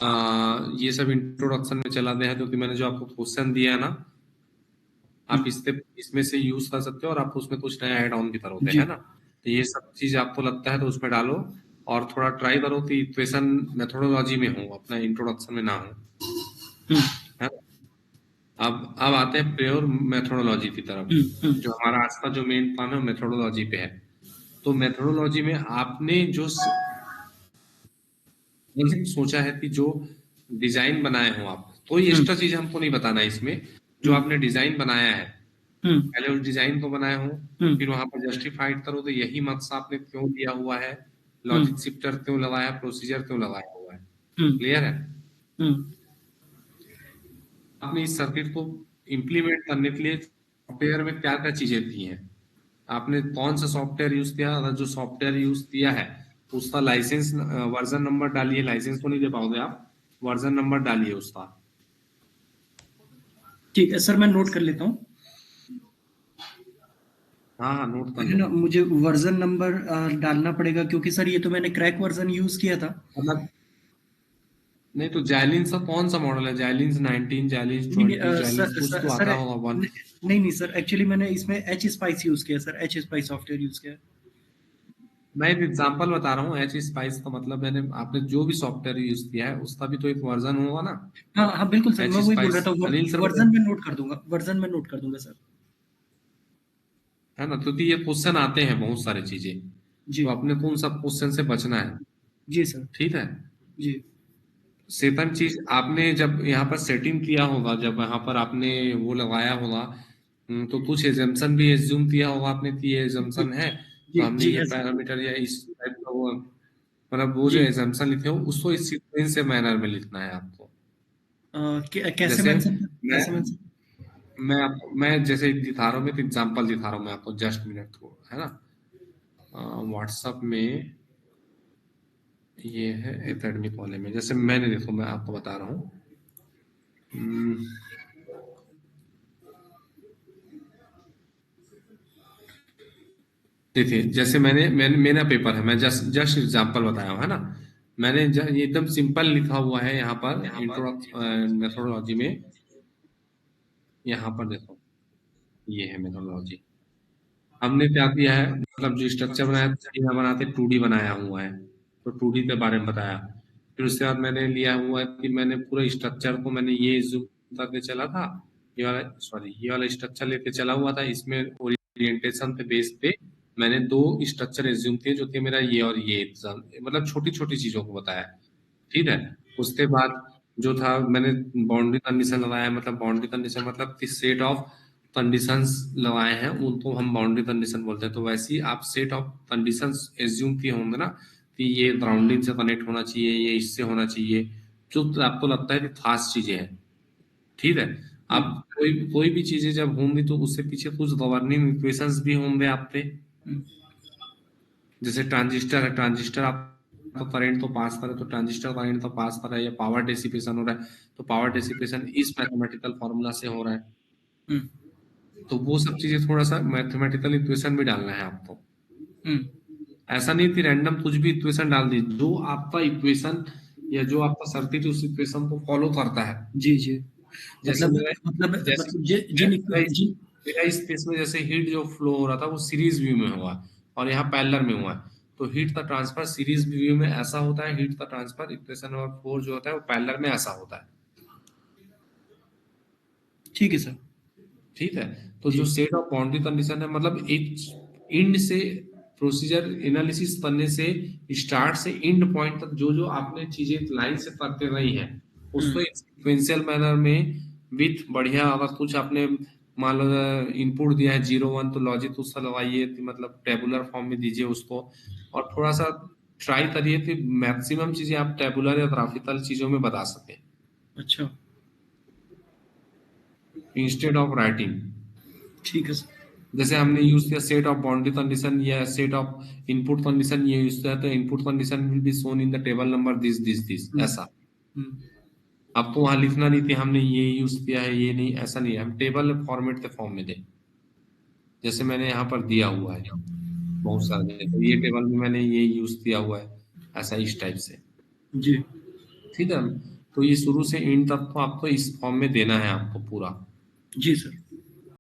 ये सब इंट्रोडक्शन में चलाते हैं, क्योंकि मैंने जो आपको क्वेश्चन दिया है ना, आप इसमें से यूज कर सकते हो, और आप उसमें कुछ नया ऐड ऑन भी करोगे, जी। है ना। तो ये सब चीज आपको लगता है तो उसमें डालो, और थोड़ा ट्राई करो कि इक्वेशन मेथोडोलॉजी में हो, अपना इंट्रोडक्शन में ना हो, हम्म है ना। अब आते हैं प्योर मेथोडोलॉजी की तरफ। हम्म जो हमारा आज का जो मेन काम है मेथोडोलॉजी पे है। तो मेथोडोलॉजी में आपने जो सोचा है कि जो डिजाइन बनाए हो आप, कोई हम्म एक्स्ट्रा चीज हमको नहीं बताना है इसमें। जो हम्म आपने डिजाइन बनाया है, हम्म पहले उस डिजाइन को बनाए हो, हम्म फिर वहां पर जस्टिफाइड करो तो यही मकसद आपने क्यों दिया हुआ है, हम्म लॉजिक शिफ्टर क्यों लगाया, प्रोसीजर क्यों लगाया हुआ है। हम्म क्लियर है। हम्म आपने इस सर्किट को इम्प्लीमेंट करने के लिए सॉफ्टवेयर में क्या क्या चीजें दी हैं, आपने कौन सा सॉफ्टवेयर यूज किया, अगर जो सॉफ्टवेयर यूज किया है उसका लाइसेंस वर्जन नंबर डालिए। लाइसेंस तो नहीं दे पाओगे आप, वर्जन नंबर डालिए उसका। ठीक है सर, मैं नोट कर लेता हूँ। हाँ हाँ, नोट कर है लो। ना, मुझे वर्जन नंबर डालना पड़ेगा, क्योंकि सर ये तो मैंने क्रैक वर्जन यूज किया था। मतलब नहीं तो जाइलिन्स का कौन सा मॉडल है, जाइलिन्स 19, जाइलिन्स नहीं नहीं 20, जाइलिन्स सर कुछ सर तो सर आता होगा वन। नहीं नहीं सर, एक्चुअली मैंने इसमें एच स्पाइस यूज किया sir, H spice software use किया है। मैं एक एग्जांपल बता रहा हूँ, एच स्पाइस का मतलब मैंने, आपने जो भी सॉफ्टवेयर यूज किया है उसका भी तो एक वर्जन होगा ना। हाँ हाँ बिल्कुल सर, एच मैं वही बोल रहा स्पाइस, था, अनिल सर वर्जन में नोट कर दूंगा, वर्जन में नोट कर दूंगा सर। है ना, क्योंकि ये क्वेश्चन आते हैं बहुत सारी चीजें, जी तो अपने को उन सब क्वेश्चन से बचना है। जी सर। ठीक है। जी सेकंड चीज, आपने जब यहाँ पर सेटिंग किया होगा, जब यहाँ पर आपने वो लगाया होगा, तो कुछ एजम्पशन भी एज्यूम किया होगा आपने कि ये जी एजम्पशन है, तो जी हमने जी ये है सर। पैरामीटर या इस टाइप का वो, मतलब वो जो जी एजम्पशन लिखे हो उसको इस सीक्वेंस से मैनर में लिखना है आपको। कैसे जैसे मेंशन, मैं कैसे मेंशन? मैं जैसे दिखा रहा हूँ, मैं एग्जांपल दिखा रहा हूँ मैं आपको, जस्ट मिनट को, है ना। व्हाट्सएप में ये है एकेडमी कॉलेज में, जैसे मैंने, देखो मैं आपको बता रहा हूँ। हम्म, देखिए, जैसे मैंने मेरा पेपर है, मैं जस्ट जस्ट एग्जांपल बताया हूँ, है ना। ये एकदम सिंपल लिखा हुआ है यहाँ पर इंट्रोडक्शन मेथोडोलॉजी में। यहाँ पर देखो, ये है मेथोडोलॉजी। हमने क्या किया है, मतलब जो स्ट्रक्चर बनाया, 3D बनाते 2D बनाया हुआ है, तो 2D के बारे में बताया। फिर उसके बाद मैंने लिया हुआ है कि मैंने पूरे स्ट्रक्चर को मैंने ये जूम करके चला था, ये वाला, सॉरी, ये वाला स्ट्रक्चर लेके चला हुआ था, इसमें ओरिएंटेशन पे बेस पे मैंने दो स्ट्रक्चर एज्यूम किए, जो कि मेरा ये और ये एग्जाम, मतलब छोटी छोटी चीजों को बताया। ठीक है। उसके बाद जो था, मैंने बाउंड्री कंडीशन लगाया, मतलब बाउंड्री कंडीशन मतलब कि सेट ऑफ कंडीशंस लगाए हैं, उनको हम बाउंड्री कंडीशन बोलते हैं। तो वैसे ही आप सेट ऑफ कंडीशंस एज्यूम किए होंगे ना, कि ये ग्राउंडिंग से कनेक्ट होना चाहिए, ये इससे होना चाहिए, जो आपको लगता है कि खास चीजें हैं। ठीक है। अब हम्म कोई कोई भी चीजें जब होंगी तो उससे पीछे कुछ गवर्निंग इक्वेशंस भी होंगे आपके। हम्म जैसे ट्रांजिस्टर है, ट्रांजिस्टर आप तो करंट तो पास करे, तो ट्रांजिस्टर करंट तो पास कर रहा है, या पावर डेसिपेशन हो रहा है, तो पावर डेसिपेशन इस मैथमेटिकल फॉर्मूला से हो रहा है। हम्म तो वो सब चीजें थोड़ा सा मैथमेटिकल इक्वेशन भी डालना है आपको। हम्म ऐसा नहीं कि रैंडम कुछ भी इक्वेशन डाल दी, जो आपका इक्वेशन या जो आपका सर्किट उस इक्वेशन को फॉलो करता है। जी जी। जैसे मतलब मेरा मतलब जैसे मतलब मैं- मेरा इस जिन। मेरा इस केस में जैसे हीट जो फ्लो हो रहा था वो सीरीज व्यू में हुआ, और यहाँ पैरेलल में हुआ है। तो हीट का ट्रांसफर सीरीज व्यू में ऐसा होता है, हीट का ट्रांसफर इक्वेशन नंबर 4 जो होता है वो पैरेलल में ऐसा होता है। ठीक है सर। ठीक है। तो जो जी। सेट ऑफ बाउंड्री कंडीशन है, मतलब एक इंड से प्रोसीजर एनालिसिस करने से, स्टार्ट से एंड पॉइंट तक जो जो आपने चीजें लाइन से करते रही हैं, उसको हम्म एक सिक्वेंशियल मैनर में विथ बढ़िया, अगर कुछ आपने मान लो इनपुट दिया है 0 1, तो लॉजिक उसका लगाइए कि मतलब टेबुलर फॉर्म में दीजिए उसको, और थोड़ा सा ट्राई करिए कि मैक्सिमम चीजें आप टेबुलर या ग्राफिकल चीजों में बता सकें, अच्छा। Instead of writing. ठीक है सर। जैसे हमने यूज किया सेट ऑफ बाउंड्री कंडीशन या सेट ऑफ इनपुट कंडीशन, ये यूज किया, तो input condition will be shown in the table number this this this, hmm ऐसा। हम्म अब तो वहां लिखना नहीं कि हमने ये यूज किया है, ये नहीं, ऐसा नहीं है, हम टेबल फॉर्मेट के फॉर्म में दे, जैसे मैंने यहाँ पर दिया हुआ है बहुत सारे, तो ये टेबल में मैंने ये यूज किया हुआ है, ऐसा इस टाइप से। जी। ठीक है। तो ये शुरू से एंड तक तो आपको इस फॉर्म में देना है आपको पूरा। जी सर।